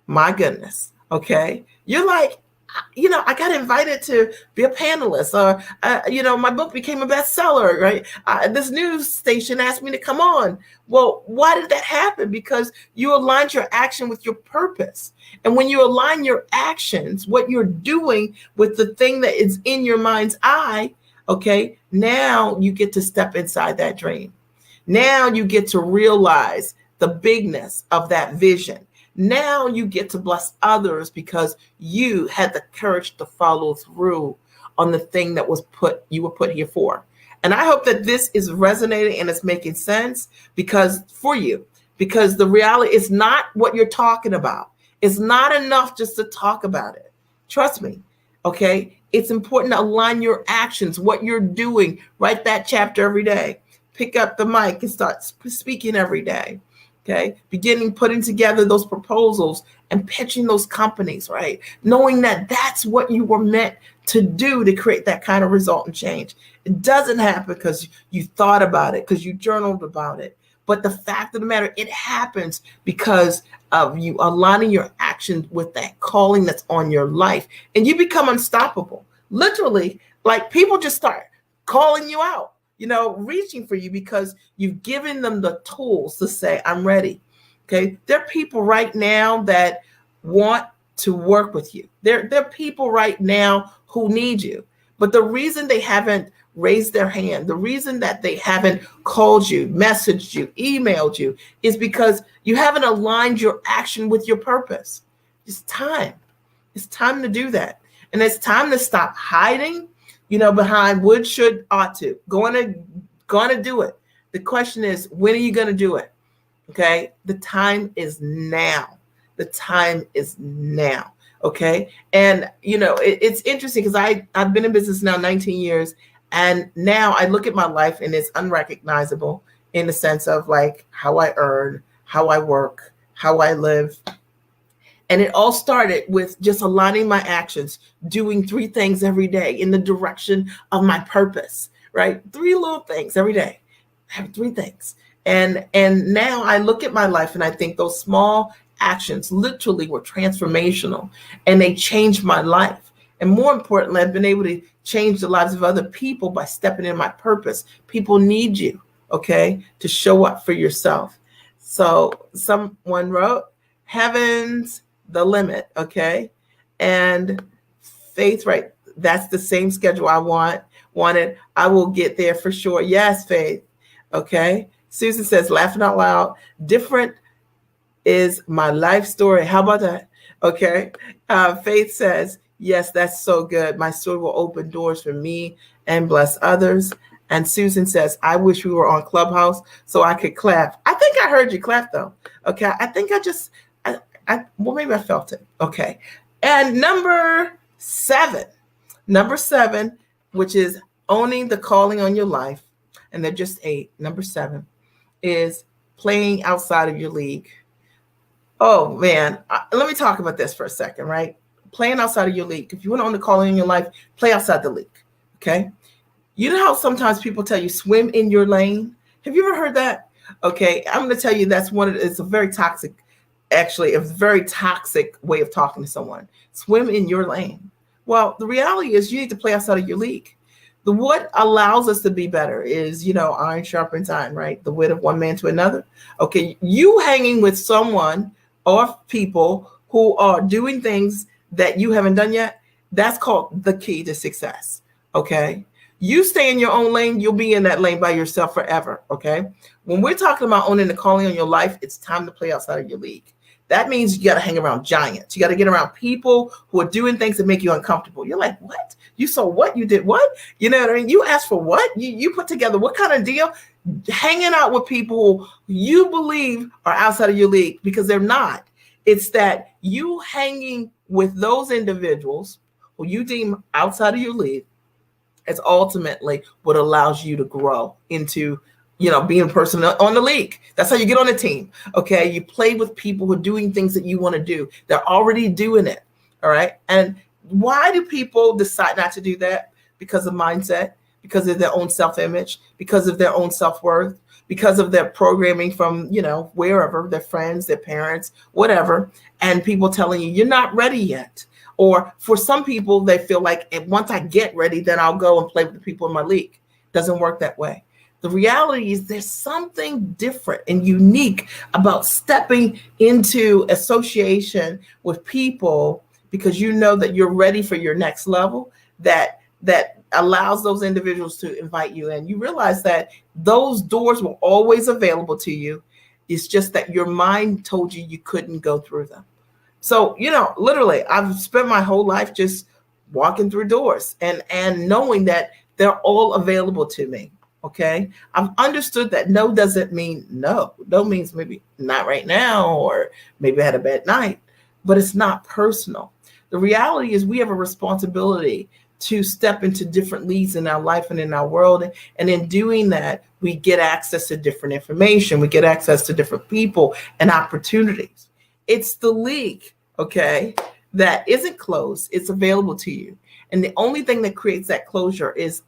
my goodness, okay? You're like, I got invited to be a panelist, or, my book became a bestseller, right? This news station asked me to come on. Well, why did that happen? Because you aligned your action with your purpose. And when you align your actions, what you're doing with the thing that is in your mind's eye, okay, now you get to step inside that dream. Now you get to realize the bigness of that vision. Now you get to bless others because you had the courage to follow through on the thing that you were put here for. And I hope that this is resonating and it's making sense because the reality is not what you're talking about. It's not enough just to talk about it. Trust me. Okay. It's important to align your actions, what you're doing. Write that chapter every day. Pick up the mic and start speaking every day. Okay. Putting together those proposals and pitching those companies, right? Knowing that that's what you were meant to do to create that kind of result and change. It doesn't happen because you thought about it, because you journaled about it. But the fact of the matter, it happens because of you aligning your actions with that calling that's on your life. And you become unstoppable. Literally, like people just start calling you out, reaching for you because you've given them the tools to say, I'm ready. Okay. There are people right now that want to work with you. There are people right now who need you. But the reason they haven't raised their hand, the reason that they haven't called you, messaged you, emailed you, is because you haven't aligned your action with your purpose. It's time. It's time to do that. And it's time to stop hiding, behind would, should, ought to. Going to do it. The question is, when are you going to do it? Okay. The time is now. The time is now. Okay. And, it's interesting because I've been in business now 19 years. And now I look at my life and it's unrecognizable in the sense of like how I earn, how I work, how I live. And it all started with just aligning my actions, doing 3 things every day in the direction of my purpose, right? 3 little things every day. I have 3 things. And now I look at my life and I think those small actions literally were transformational and they changed my life. And more importantly, I've been able to change the lives of other people by stepping in my purpose. People need you, okay, to show up for yourself. So someone wrote, heaven's the limit, okay? And Faith, right, that's the same schedule I wanted. I will get there for sure. Yes, Faith. Okay. Susan says, laughing out loud. Different is my life story. How about that? Okay. Faith says, yes, that's so good. My story will open doors for me and bless others. And Susan says, I wish we were on Clubhouse so I could clap. I think I heard you clap though. Okay. I think well, maybe I felt it. Okay. And number seven, which is owning the calling on your life. And they're just 8. Number 7 is playing outside of your league. Oh man, let me talk about this for a second, right? Playing outside of your league. If you want to own the calling in your life, play outside the league. Okay. You know how sometimes people tell you swim in your lane? Have you ever heard that? Okay. I'm going to tell you it's a very toxic way of talking to someone. Swim in your lane. Well, the reality is you need to play outside of your league. What allows us to be better is, iron sharpens iron, right? The wit of one man to another. Okay. You hanging with someone or people who are doing things that you haven't done yet, that's called the key to success. Okay. You stay in your own lane, you'll be in that lane by yourself forever. Okay. When we're talking about owning the calling on your life, it's time to play outside of your league. That means you got to hang around giants. You got to get around people who are doing things that make you uncomfortable. You're like, what? You saw what? You did what? You know what I mean? You asked for what? You put together what kind of deal? Hanging out with people you believe are outside of your league, because they're not. It's that you hanging with those individuals who you deem outside of your league is ultimately what allows you to grow into being a person on the league. That's how you get on a team. Okay. You play with people who are doing things that you want to do. They're already doing it. All right. And why do people decide not to do that? Because of mindset, because of their own self-image, because of their own self-worth, because of their programming from, wherever, their friends, their parents, whatever. And people telling you, you're not ready yet. Or for some people, they feel like once I get ready, then I'll go and play with the people in my league. Doesn't work that way. The reality is there's something different and unique about stepping into association with people because you know that you're ready for your next level, that allows those individuals to invite you in. You realize that those doors were always available to you. It's just that your mind told you you couldn't go through them. So, literally, I've spent my whole life just walking through doors and knowing that they're all available to me. Okay. I've understood that no doesn't mean no. No means maybe not right now, or maybe I had a bad night, but it's not personal. The reality is we have a responsibility to step into different leads in our life and in our world. And in doing that, we get access to different information. We get access to different people and opportunities. It's the league, okay, that isn't closed. It's available to you. And the only thing that creates that closure is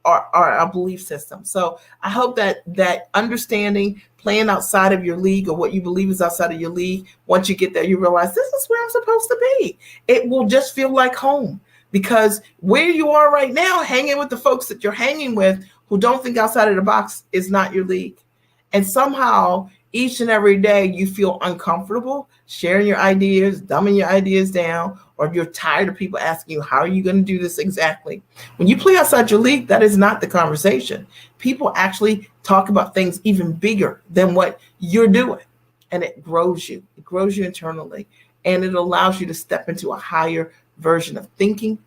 our belief system. So I hope that understanding, playing outside of your league or what you believe is outside of your league, once you get there, you realize this is where I'm supposed to be. It will just feel like home, because where you are right now, hanging with the folks that you're hanging with who don't think outside of the box, is not your league. And somehow each and every day you feel uncomfortable sharing your ideas, dumbing your ideas down, or you're tired of people asking you, how are you going to do this exactly? When you play outside your league, that is not the conversation. People actually talk about things even bigger than what you're doing. And it grows you. It grows you internally. And it allows you to step into a higher version of thinking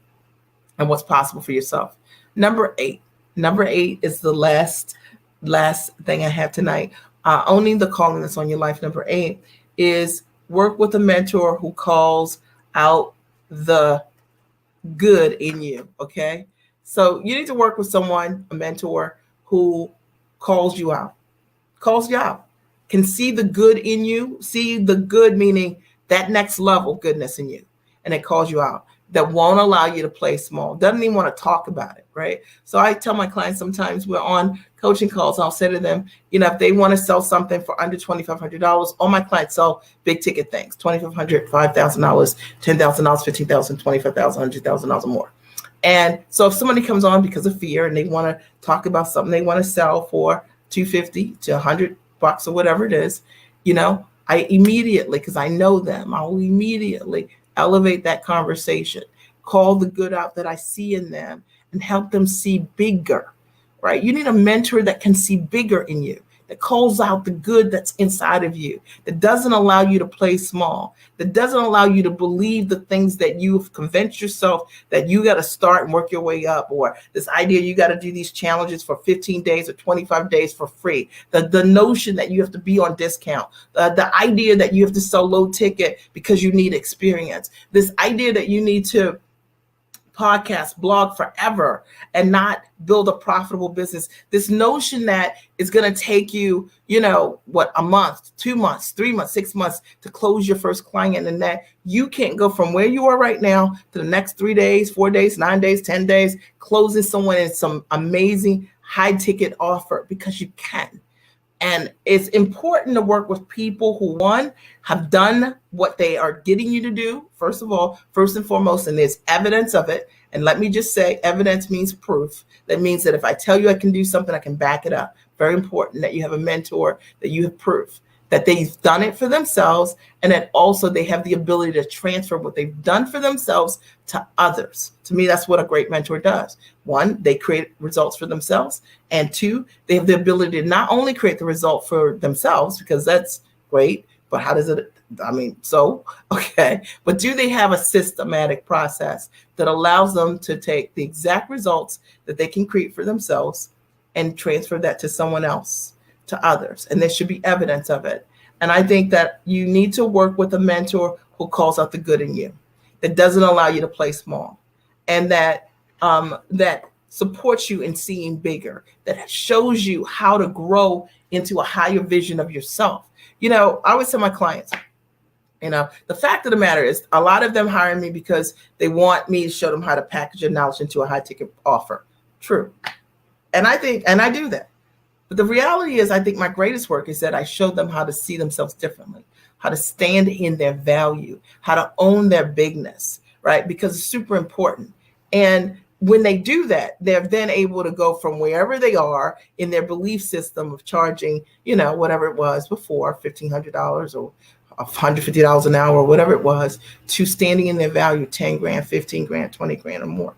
and what's possible for yourself. Number 8 is the last thing I have tonight. Owning the calling that's on your life. Number 8 is work with a mentor who calls out the good in you. Okay. So you need to work with someone, a mentor who calls you out, can see the good in you, see the good, meaning that next level goodness in you. And it calls you out, that won't allow you to play small, doesn't even want to talk about it, right? So I tell my clients sometimes we're on coaching calls, I'll say to them, if they want to sell something for under $2,500, all my clients sell big ticket things, $2,500, $5,000, $10,000, $15,000, $25,000, $100,000 or more. And so if somebody comes on because of fear and they want to talk about something they want to sell for $250 to $100 or whatever it is, I immediately, because I know them, I'll immediately elevate that conversation, call the good out that I see in them, and help them see bigger. right? You need a mentor that can see bigger in you, that calls out the good that's inside of you, that doesn't allow you to play small, that doesn't allow you to believe the things that you've convinced yourself that you got to start and work your way up, or this idea you got to do these challenges for 15 days or 25 days for free, the notion that you have to be on discount, the idea that you have to sell low ticket because you need experience, this idea that you need to podcast, blog forever and not build a profitable business. This notion that it's going to take you, a month, 2 months, 3 months, 6 months to close your first client, and that you can't go from where you are right now to the next 3 days, 4 days, 9 days, 10 days, closing someone in some amazing high ticket offer, because you can. And it's important to work with people who, one, have done what they are getting you to do, first and foremost, and there's evidence of it. And let me just say, evidence means proof. That means that if I tell you I can do something, I can back it up. Very important that you have a mentor, that you have proof that they've done it for themselves, and that also they have the ability to transfer what they've done for themselves to others. To me, that's what a great mentor does. One, they create results for themselves, and two, they have the ability to not only create the result for themselves, because that's great, but how does it, okay, but do they have a systematic process that allows them to take the exact results that they can create for themselves and transfer that to someone else, to others? And there should be evidence of it. And I think that you need to work with a mentor who calls out the good in you, that doesn't allow you to play small, and that supports you in seeing bigger, that shows you how to grow into a higher vision of yourself. I always tell my clients, the fact of the matter is, a lot of them hire me because they want me to show them how to package their knowledge into a high ticket offer. True. And I do that. But the reality is, I think my greatest work is that I show them how to see themselves differently, how to stand in their value, how to own their bigness, right? Because it's super important. And when they do that, they're then able to go from wherever they are in their belief system of charging, whatever it was before, $1,500 or $150 an hour, or whatever it was, to standing in their value, 10 grand, 15 grand, 20 grand or more.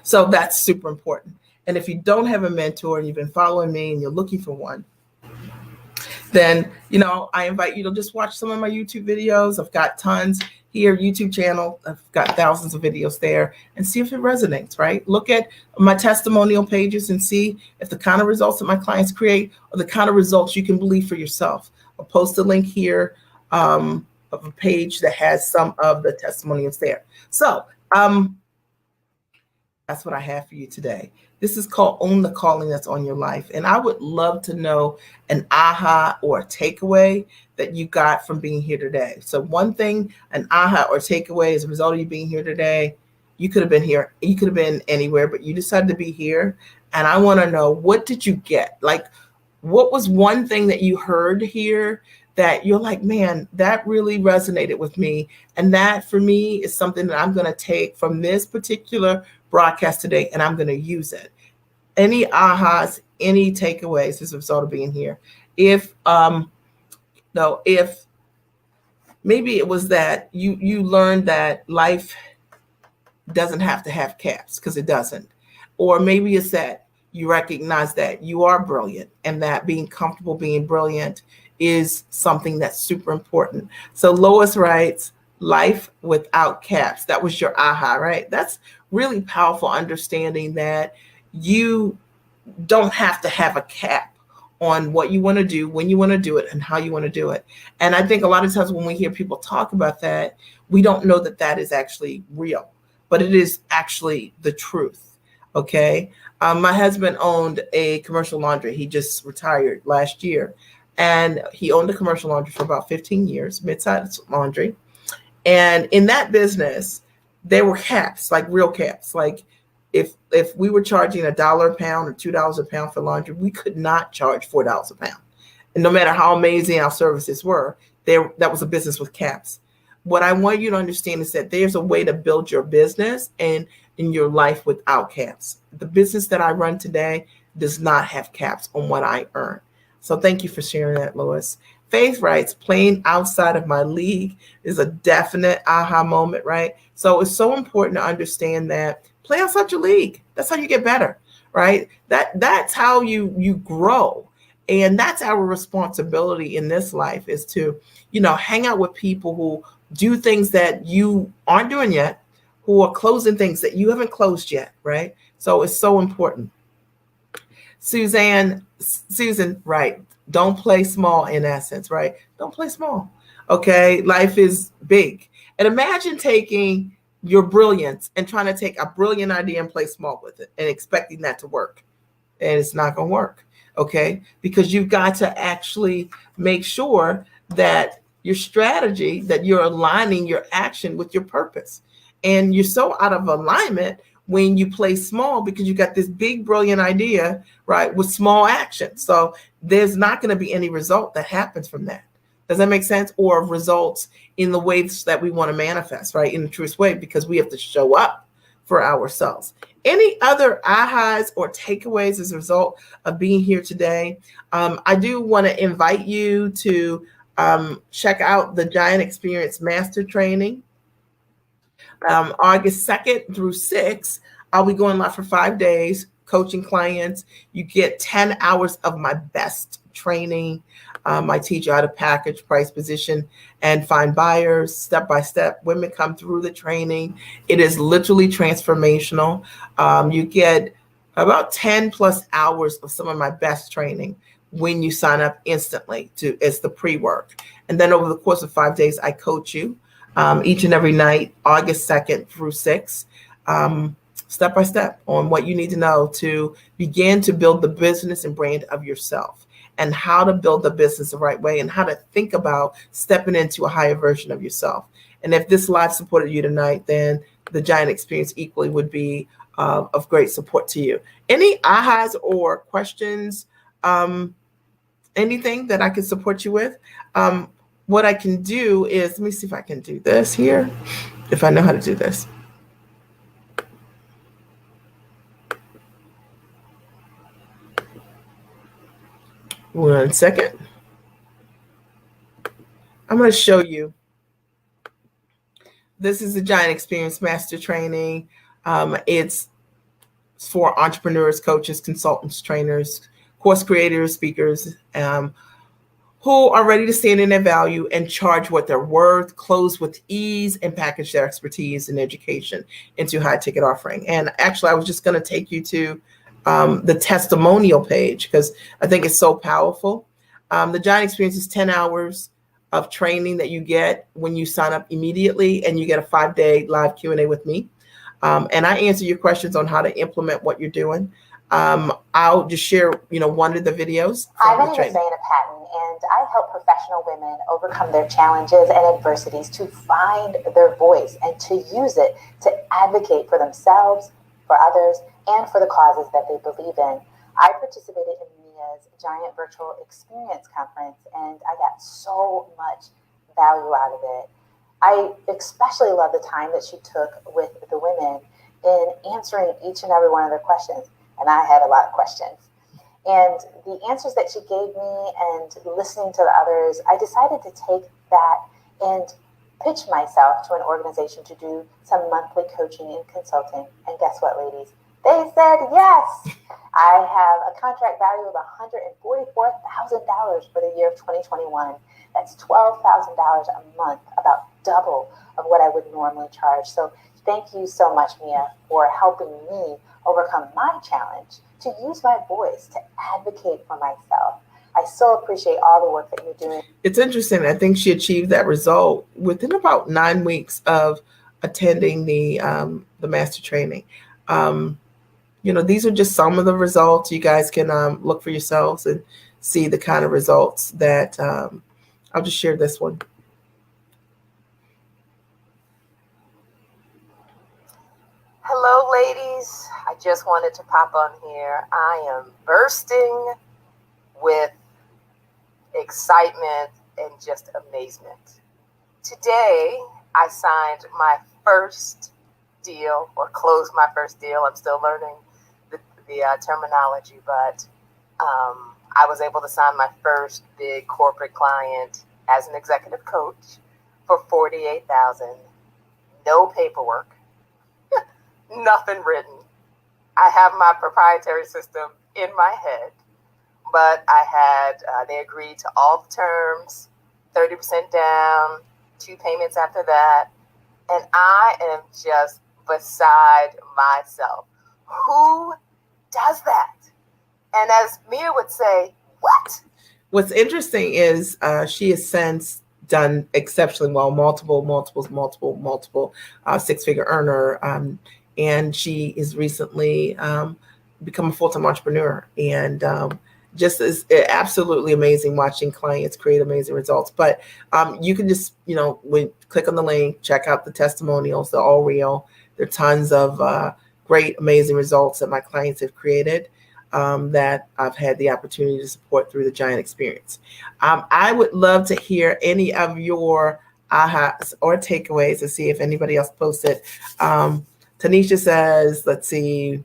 So that's super important. And if you don't have a mentor and you've been following me and you're looking for one, then, I invite you to just watch some of my YouTube videos. I've got tons here, YouTube channel. I've got thousands of videos there, and see if it resonates, right? Look at my testimonial pages and see if the kind of results that my clients create are the kind of results you can believe for yourself. I'll post a link here of a page that has some of the testimonials there. So that's what I have for you today. This is called Own the Calling That's on Your Life. And I would love to know an aha or a takeaway that you got from being here today. So one thing, an aha or takeaway as a result of you being here today, you could have been here, you could have been anywhere, but you decided to be here. And I want to know, what did you get? Like, what was one thing that you heard here that you're like, man, that really resonated with me. And that for me is something that I'm going to take from this particular broadcast today, and I'm going to use it. Any ahas, any takeaways as a result of being here? If maybe it was that you learned that life doesn't have to have caps, because it doesn't. Or maybe it's that you recognize that you are brilliant, and that being comfortable being brilliant is something that's super important. So Lois writes, life without caps. That was your aha, right? That's really powerful, understanding that you don't have to have a cap on what you want to do, when you want to do it, and how you want to do it. And I think a lot of times when we hear people talk about that, we don't know that that is actually real, but it is actually the truth. Okay. My husband owned a commercial laundry. He just retired last year, and he owned a commercial laundry for about 15 years, mid-sized laundry. And in that business, there were caps, like real caps. Like if we were charging $1 a pound or $2 a pound for laundry, we could not charge $4 a pound. And no matter how amazing our services were, that was a business with caps. What I want you to understand is that there's a way to build your business and in your life without caps. The business that I run today does not have caps on what I earn. So thank you for sharing that, Lois. Faith writes, playing outside of my league is a definite aha moment, right? So it's so important to understand that play outside your league. That's how you get better, right? That's how you grow. And that's our responsibility in this life, is to, hang out with people who do things that you aren't doing yet, who are closing things that you haven't closed yet, right? So it's so important. Susan, right. Don't play small, in essence, right? Don't play small. Okay. Life is big. And imagine taking your brilliance and trying to take a brilliant idea and play small with it and expecting that to work. And it's not going to work. Okay. Because you've got to actually make sure that your strategy, that you're aligning your action with your purpose. And you're so out of alignment when you play small, because you got this big, brilliant idea, right, with small action. So there's not going to be any result that happens from that. Does that make sense? Or results in the ways that we want to manifest, right, in the truest way, because we have to show up for ourselves. Any other ahas or takeaways as a result of being here today? I do want to invite you to check out the Giant Experience Master Training. August 2nd through 6th, I'll be going live for 5 days, coaching clients. You get 10 hours of my best training. I teach you how to package, price, position, and find buyers step by step. Women come through the training. It is literally transformational. You get about 10 plus hours of some of my best training when you sign up instantly. It's the pre-work. And then over the course of 5 days, I coach you each and every night, August 2nd through 6th, step by step on what you need to know to begin to build the business and brand of yourself, and how to build the business the right way, and how to think about stepping into a higher version of yourself. And if this live supported you tonight, then the Giant Experience equally would be of great support to you. Any ahas or questions? Anything that I can support you with? What I can do is, let me see if I can do this here, if I know how to do this. One second. I'm going to show you. This is the Giant Experience Master Training. It's for entrepreneurs, coaches, consultants, trainers, course creators, speakers, who are ready to stand in their value and charge what they're worth, close with ease, and package their expertise and education into high ticket offering. And actually, I was just going to take you to the testimonial page, because I think it's so powerful. The Giant Experience is 10 hours of training that you get when you sign up immediately, and you get a 5-day live Q&A with me. And I answer your questions on how to implement what you're doing. I'll just share, one of the videos.
Hi, my name is Zaina Patton, and I help professional women overcome their challenges and adversities to find their voice and to use it to advocate for themselves, for others, and for the causes that they believe in. I participated in Mia's Giant Virtual Experience Conference, and I got so much value out of it. I especially love the time that she took with the women in answering each and every one of their questions. And I had a lot of questions. And the answers that she gave me and listening to the others, I decided to take that and pitch myself to an organization to do some monthly coaching and consulting. And guess what, ladies? They said yes. I have a contract value of $144,000 for the year of 2021. That's $12,000 a month, about double of what I would normally charge. So thank you so much, Mia, for helping me overcome my challenge, to use my voice, to advocate for myself. I so appreciate all the work that you're doing.
It's interesting. I think she achieved that result within about 9 weeks of attending the master training. These are just some of the results. You guys can look for yourselves and see the kind of results that I'll just share this one.
Hello, ladies. I just wanted to pop on here. I am bursting with excitement and just amazement. Today, I signed my first deal, or closed my first deal. I'm still learning the terminology, but I was able to sign my first big corporate client as an executive coach for $48,000. No paperwork. Nothing written. I have my proprietary system in my head, but I had, they agreed to all the terms, 30% down, 2 payments after that. And I am just beside myself. Who does that? And as Mia would say, what?
What's interesting is she has since done exceptionally well, multiple six-figure earner. And she is recently become a full-time entrepreneur. And just is absolutely amazing watching clients create amazing results. But you can just, click on the link, check out the testimonials. They're all real. There are tons of great, amazing results that my clients have created that I've had the opportunity to support through the Giant Experience. I would love to hear any of your ahas or takeaways to see if anybody else posted. Tanisha says, let's see,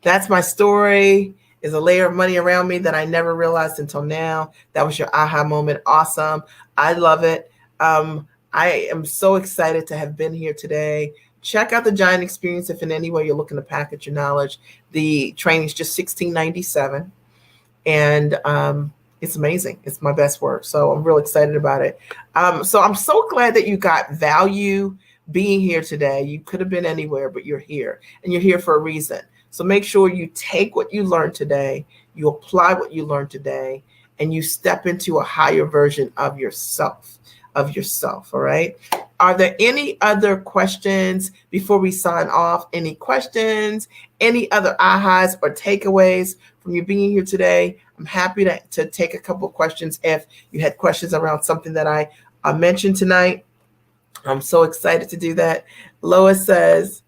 that's my story. Is a layer of money around me that I never realized until now. That was your aha moment. Awesome. I love it. I am so excited to have been here today. Check out the Giant Experience if in any way you're looking to package your knowledge. The training is just $16.97, and it's amazing. It's my best work, so I'm real excited about it. So I'm so glad that you got value being here today. You could have been anywhere, but you're here, and you're here for a reason. So make sure you take what you learned today, you apply what you learned today, and you step into a higher version of yourself, all right? Are there any other questions before we sign off? Any questions, any other ahas or takeaways from you being here today? I'm happy to take a couple of questions if you had questions around something that I mentioned tonight. I'm so excited to do that. Lois says,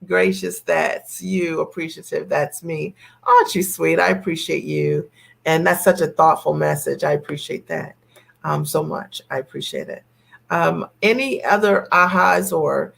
gracious, that's you. Appreciative, that's me. Aren't you sweet? I appreciate you. And that's such a thoughtful message. I appreciate that so much. I appreciate it. Any other ahas or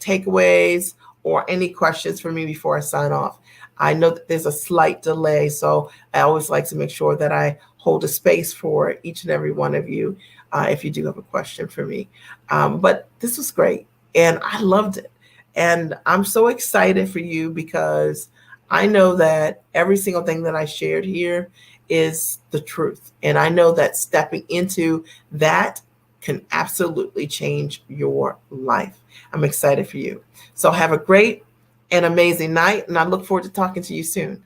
takeaways or any questions for me before I sign off? I know that there's a slight delay, so I always like to make sure that I hold a space for each and every one of you if you do have a question for me. But this was great, and I loved it. And I'm so excited for you because I know that every single thing that I shared here is the truth. And I know that stepping into that can absolutely change your life. I'm excited for you. So have a great and amazing night, and I look forward to talking to you soon.